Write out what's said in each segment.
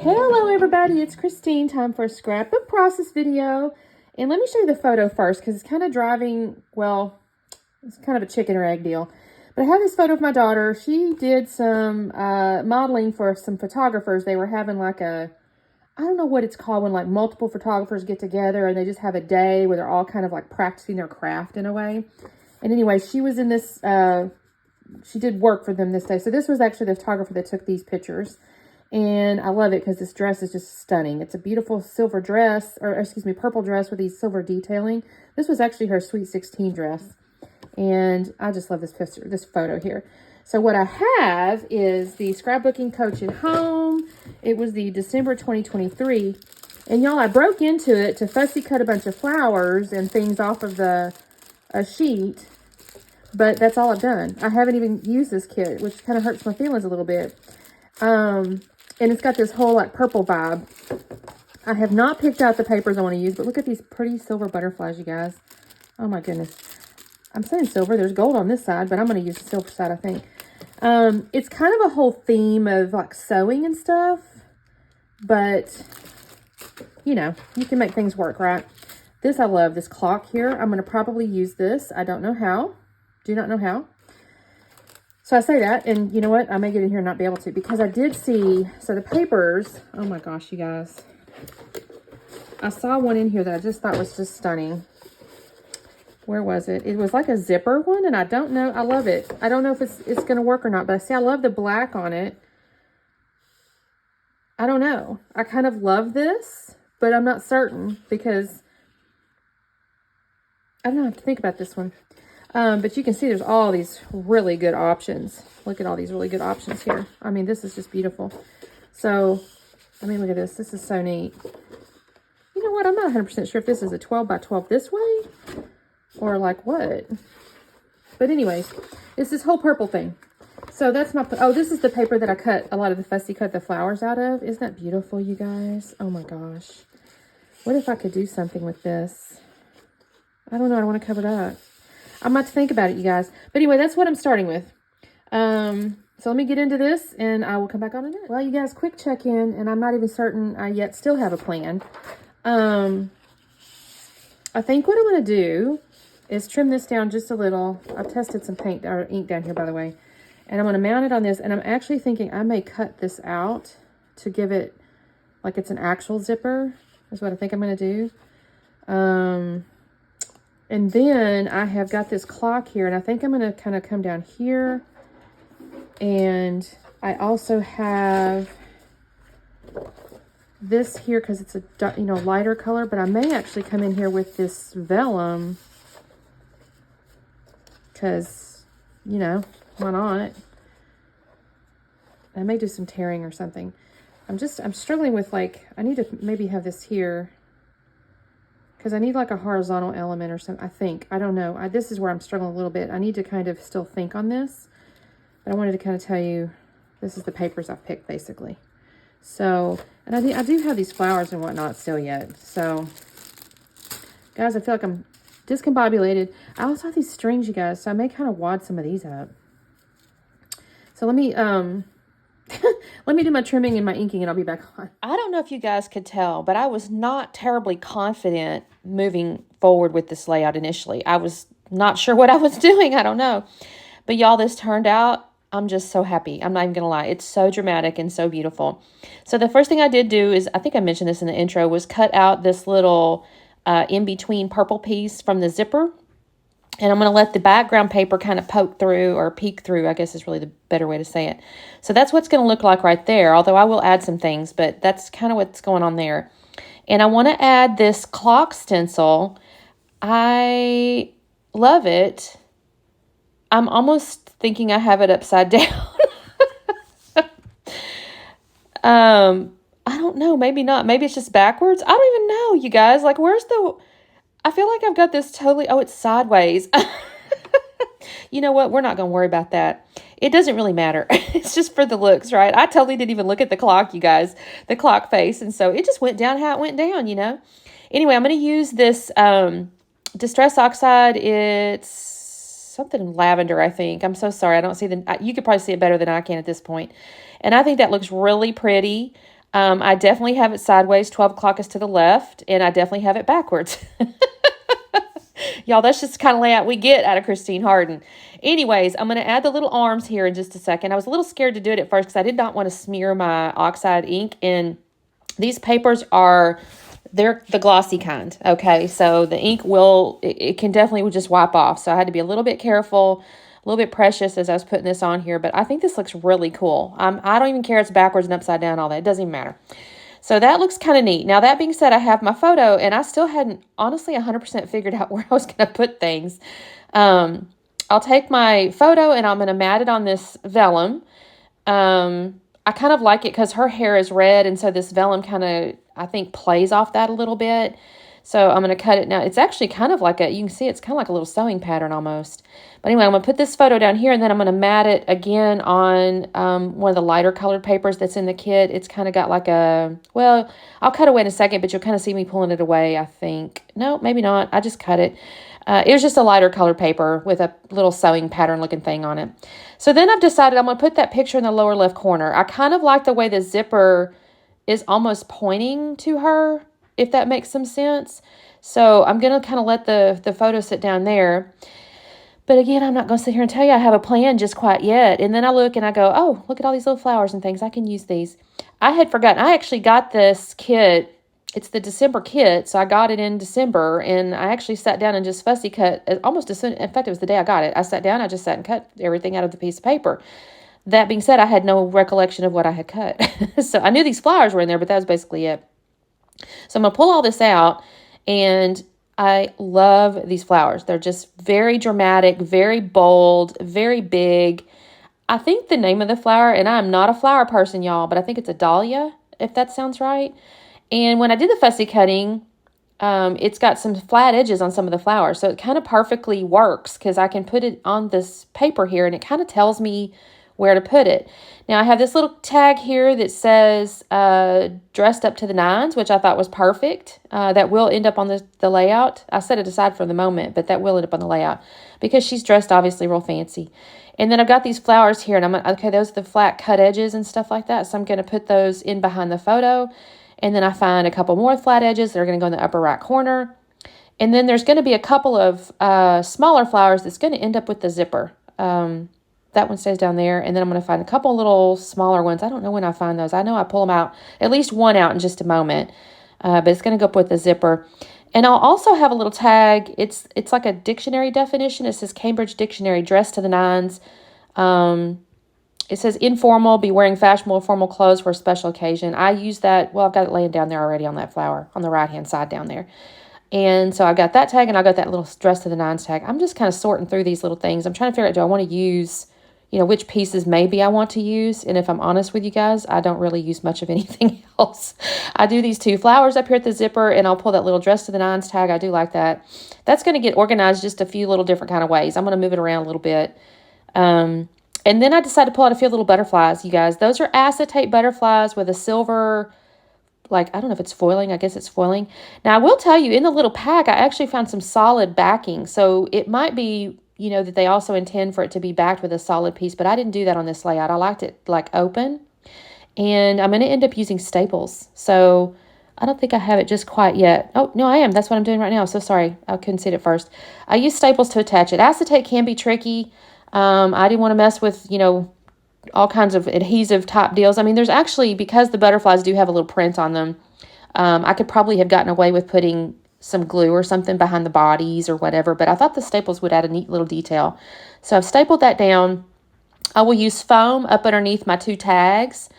Hello everybody, it's Christine. Time for a scrapbook process video. And let me show you the photo first because it's kind of driving, well, it's kind of a chicken or egg deal. But I have this photo of my daughter. She did some modeling for some photographers. They were having like a, I don't know what it's called when like multiple photographers get together and they just have a day where they're all kind of like practicing their craft in a way. And anyway, she was in this, she did work for them this day. So this was actually the photographer that took these pictures. And I love it because this dress is just stunning. It's a beautiful silver dress, or excuse me, purple dress with these silver detailing. This was actually her Sweet 16 dress. And I just love this picture, this photo here. So what I have is the Scrapbooking Coach at home. It was the December 2023. And y'all, I broke into it to fussy cut a bunch of flowers and things off of a sheet. But that's all I've done. I haven't even used this kit, which kind of hurts my feelings a little bit. And it's got this whole like purple vibe. I have not picked out the papers I want to use, but look at these pretty silver butterflies, you guys. Oh my goodness. I'm saying silver. There's gold on this side, but I'm going to use the silver side, I think. It's kind of a whole theme of like sewing and stuff, but you know, you can make things work, right? This, I love this clock here. I'm going to probably use this. I don't know how. Do not know how. So I say that, and you know what? I may get in here and not be able to, because I did see, so the papers, oh my gosh, you guys. I saw one in here that I just thought was just stunning. Where was it? It was like a zipper one, and I don't know. I love it. I don't know if it's going to work or not, but I see I love the black on it. I don't know. I kind of love this, but I'm not certain because I don't know. I have to think about this one. But you can see there's all these really good options. Look at all these really good options here. I mean, this is just beautiful. So, I mean, look at this. This is so neat. You know what? I'm not 100% sure if this is a 12 by 12 this way or like what. But anyways, it's this whole purple thing. So that's my, oh, this is the paper that I cut a lot of the fussy cut the flowers out of. Isn't that beautiful, you guys? Oh my gosh. What if I could do something with this? I don't know. I don't want to cover it up. I'm about to think about it, you guys. But anyway, that's what I'm starting with. So let me get into this, and I will come back on in a minute. Well, you guys, quick check-in, and I'm not even certain I yet still have a plan. I think what I'm going to do is trim this down just a little. I've tested some paint or ink down here, by the way. And I'm going to mount it on this, and I'm actually thinking I may cut this out to give it like it's an actual zipper. Is what I think I'm going to do. And then I have got this clock here, and I think I'm going to kind of come down here. And I also have this here because it's a, you know, lighter color, but I may actually come in here with this vellum because, you know, why not? I may do some tearing or something. I'm struggling with like, I need to maybe have this here. Because I need like a horizontal element or something, I think. I don't know. This is where I'm struggling a little bit. I need to kind of still think on this. But I wanted to kind of tell you, this is the papers I've picked, basically. So, and I do have these flowers and whatnot still yet. So, guys, I feel like I'm discombobulated. I also have these strings, you guys. So I may kind of wad some of these up. So let me, let me do my trimming and my inking, and I'll be back on. I don't know if you guys could tell, but I was not terribly confident moving forward with this layout initially. I was not sure what I was doing. I don't know. But y'all, this turned out, I'm just so happy. I'm not even going to lie. It's so dramatic and so beautiful. So the first thing I did do is, I think I mentioned this in the intro, was cut out this little in-between purple piece from the zipper. And I'm going to let the background paper kind of poke through, or peek through, I guess is really the better way to say it. So that's what's going to look like right there, although I will add some things, but that's kind of what's going on there. And I want to add this clock stencil. I love it. I'm almost thinking I have it upside down. I don't know, maybe not. Maybe it's just backwards. I don't even know, you guys. Like, where's the... I feel like I've got this totally... Oh, it's sideways. You know what? We're not going to worry about that. It doesn't really matter. It's just for the looks, right? I totally didn't even look at the clock, you guys. The clock face. And so it just went down how it went down, you know? Anyway, I'm going to use this Distress Oxide. It's something lavender, I think. I'm so sorry. I don't see the... You could probably see it better than I can at this point. And I think that looks really pretty. I definitely have it sideways. 12 o'clock is to the left, and I definitely have it backwards. Y'all, that's just the kind of layout we get out of Christine Harden. Anyways, I'm going to add the little arms here in just a second. I was a little scared to do it at first because I did not want to smear my oxide ink. And these papers they're the glossy kind. Okay, so the ink it can definitely just wipe off. So I had to be a little bit careful, a little bit precious as I was putting this on here. But I think this looks really cool. I don't even care if it's backwards and upside down, all that. It doesn't even matter. So that looks kind of neat. Now, that being said, I have my photo, and I still hadn't, honestly, 100% figured out where I was going to put things. I'll take my photo, and I'm going to mat it on this vellum. I kind of like it because her hair is red, and so this vellum kind of, I think, plays off that a little bit. So I'm going to cut it now. It's actually kind of like you can see it's kind of like a little sewing pattern almost. But anyway, I'm going to put this photo down here, and then I'm going to mat it again on one of the lighter colored papers that's in the kit. It's kind of got like well, I'll cut away in a second, but you'll kind of see me pulling it away, I think. No, maybe not. I just cut it. It was just a lighter colored paper with a little sewing pattern looking thing on it. So then I've decided I'm going to put that picture in the lower left corner. I kind of like the way the zipper is almost pointing to her, if that makes some sense. So I'm going to kind of let the photo sit down there. But again, I'm not going to sit here and tell you I have a plan just quite yet. And then I look and I go, oh, look at all these little flowers and things. I can use these. I had forgotten. I actually got this kit. It's the December kit. So I got it in December. And I actually sat down and just fussy cut almost as soon. In fact, it was the day I got it. I sat down. I just sat and cut everything out of the piece of paper. That being said, I had no recollection of what I had cut. So I knew these flowers were in there, but that was basically it. So I'm going to pull all this out, and I love these flowers. They're just very dramatic, very bold, very big. I think the name of the flower, and I'm not a flower person, y'all, but I think it's a dahlia, if that sounds right. And when I did the fussy cutting, it's got some flat edges on some of the flowers. So it kind of perfectly works because I can put it on this paper here, and it kind of tells me where to put it. Now I have this little tag here that says dressed up to the nines, which I thought was perfect. That will end up on the layout. I set it aside for the moment, but that will end up on the layout because she's dressed obviously real fancy. And then I've got these flowers here, and okay, those are the flat cut edges and stuff like that. So I'm going to put those in behind the photo. And then I find a couple more flat edges that are going to go in the upper right corner. And then there's going to be a couple of smaller flowers that's going to end up with the zipper. That one stays down there. And then I'm going to find a couple little smaller ones. I don't know when I find those. I know I pull them out, at least one out in just a moment. But it's going to go up with the zipper. And I'll also have a little tag. It's like a dictionary definition. It says Cambridge Dictionary, dress to the nines. It says informal, be wearing fashionable formal clothes for a special occasion. I use that. Well, I've got it laying down there already on that flower on the right-hand side down there. And so I got that tag, and I got that little dress to the nines tag. I'm just kind of sorting through these little things. I'm trying to figure out, do I want to use, which pieces maybe I want to use. And if I'm honest with you guys, I don't really use much of anything else. I do these two flowers up here at the zipper, and I'll pull that little dress to the nines tag. I do like that. That's going to get organized just a few little different kind of ways. I'm going to move it around a little bit. And then I decided to pull out a few little butterflies, you guys. Those are acetate butterflies with a silver, I don't know if it's foiling. I guess it's foiling. Now, I will tell you, in the little pack, I actually found some solid backing. So it might be, that they also intend for it to be backed with a solid piece, but I didn't do that on this layout. I liked it, open. And I'm going to end up using staples. So I don't think I have it just quite yet. Oh, no, I am. That's what I'm doing right now. So sorry. I couldn't see it at first. I use staples to attach it. Acetate can be tricky. I didn't want to mess with, all kinds of adhesive type deals. I mean, there's actually, because the butterflies do have a little print on them, I could probably have gotten away with putting some glue or something behind the bodies or whatever, but I thought the staples would add a neat little detail. So I've stapled that down. I will use foam up underneath my two tags,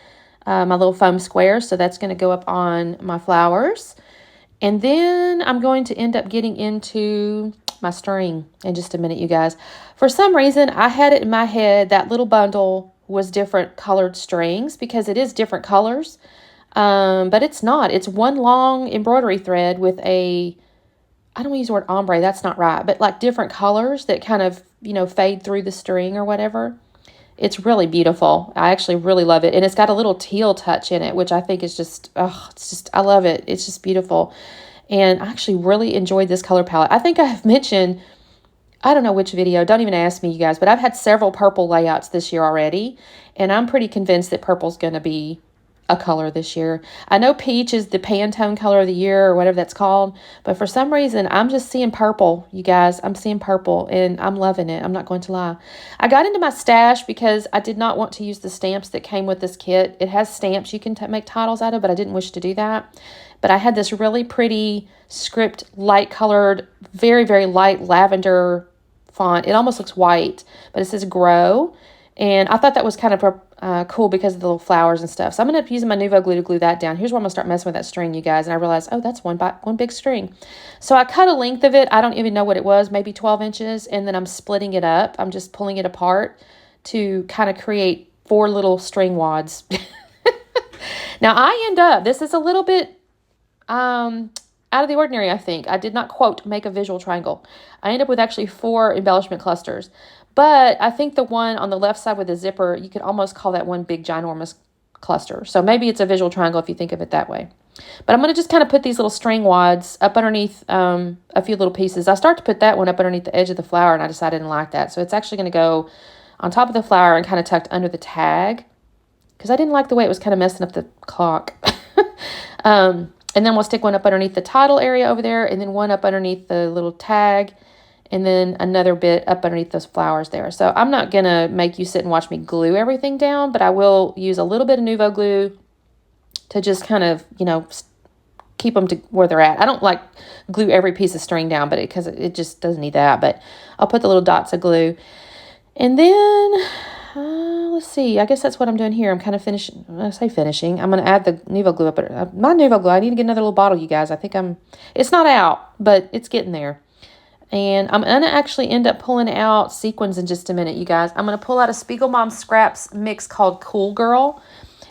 my little foam squares. So that's going to go up on my flowers. And then I'm going to end up getting into my string in just a minute, you guys. For some reason, I had it in my head that little bundle was different colored strings because it is different colors. But it's not. It's one long embroidery thread with I don't want to use the word ombre, that's not right, but different colors that kind of, fade through the string or whatever. It's really beautiful. I actually really love it. And it's got a little teal touch in it, which I think is I love it. It's just beautiful. And I actually really enjoyed this color palette. I think I have mentioned, I don't know which video, don't even ask me, you guys, but I've had several purple layouts this year already. And I'm pretty convinced that purple's going to be a color this year. I know peach is the Pantone color of the year or whatever that's called, but for some reason I'm just seeing purple, you guys. I'm seeing purple and I'm loving it. I'm not going to lie. I got into my stash because I did not want to use the stamps that came with this kit. It has stamps you can make titles out of, but I didn't wish to do that. But I had this really pretty script, light colored, very, very light lavender font. It almost looks white, but it says grow. And I thought that was kind of cool because of the little flowers and stuff. So I'm going to use my Nuvo glue to glue that down. Here's where I'm going to start messing with that string, you guys. And I realized, oh, that's one big string. So I cut a length of it. I don't even know what it was, maybe 12 inches. And then I'm splitting it up. I'm just pulling it apart to kind of create 4 little string wads. Now I end up, this is a little bit out of the ordinary, I think. I did not, quote, make a visual triangle. I end up with actually 4 embellishment clusters. But I think the one on the left side with the zipper, you could almost call that one big ginormous cluster. So maybe it's a visual triangle if you think of it that way. But I'm going to just kind of put these little string wads up underneath a few little pieces. I start to put that one up underneath the edge of the flower, and I decided I didn't like that. So it's actually going to go on top of the flower and kind of tucked under the tag, because I didn't like the way it was kind of messing up the clock. And then we'll stick one up underneath the title area over there, and then one up underneath the little tag, and then another bit up underneath those flowers there. So I'm not going to make you sit and watch me glue everything down, but I will use a little bit of Nuvo glue to just kind of, you know, keep them to where they're at. I don't like glue every piece of string down, but because it just doesn't need that. But I'll put the little dots of glue. And then, let's see. I guess that's what I'm doing here. I'm kind of finishing. When I say finishing, I'm going to add the Nuvo glue up. My Nuvo glue, I need to get another little bottle, you guys. I think it's not out, but it's getting there. And I'm going to actually end up pulling out sequins in just a minute, you guys. I'm going to pull out a Spiegel Mom Scraps mix called Cool Girl.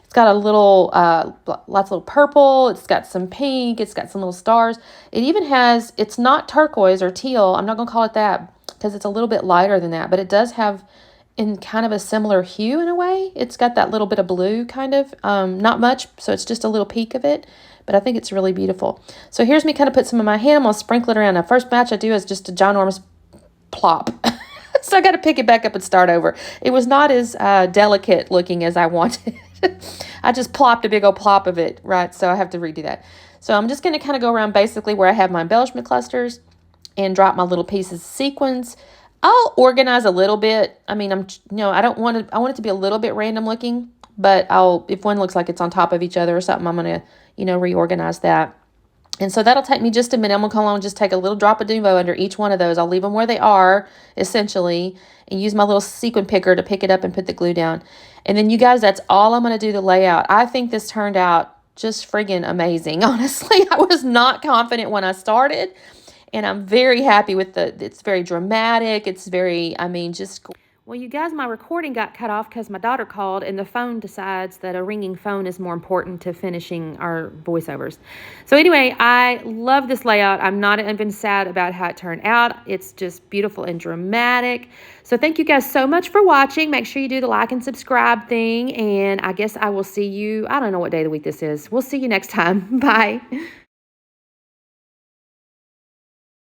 It's got a little, lots of little purple. It's got some pink. It's got some little stars. It even has, it's not turquoise or teal. I'm not going to call it that because it's a little bit lighter than that. But it does have in kind of a similar hue in a way. It's got that little bit of blue kind of, not much. So it's just a little peak of it. But I think it's really beautiful. So here's me kind of put some in my hand. I'm going to sprinkle it around. The first batch I do is just a ginormous plop. So I got to pick it back up and start over. It was not as delicate looking as I wanted. I just plopped a big old plop of it, right? So I have to redo that. So I'm just going to kind of go around basically where I have my embellishment clusters and drop my little pieces of sequins. I'll organize a little bit. I mean, I want it to be a little bit random looking, but if one looks like it's on top of each other or something, I'm going to, reorganize that. And so that'll take me just a minute. I'm going to come along and just take a little drop of Nuvo under each one of those. I'll leave them where they are, essentially, and use my little sequin picker to pick it up and put the glue down. And then, you guys, that's all I'm going to do the layout. I think this turned out just friggin' amazing, honestly. I was not confident when I started, and I'm very happy with it's very dramatic. It's very, just... Well, you guys, my recording got cut off because my daughter called, and the phone decides that a ringing phone is more important to finishing our voiceovers. So anyway, I love this layout. I'm not even sad about how it turned out. It's just beautiful and dramatic. So thank you guys so much for watching. Make sure you do the like and subscribe thing, and I guess I will see you, I don't know what day of the week this is. We'll see you next time. Bye.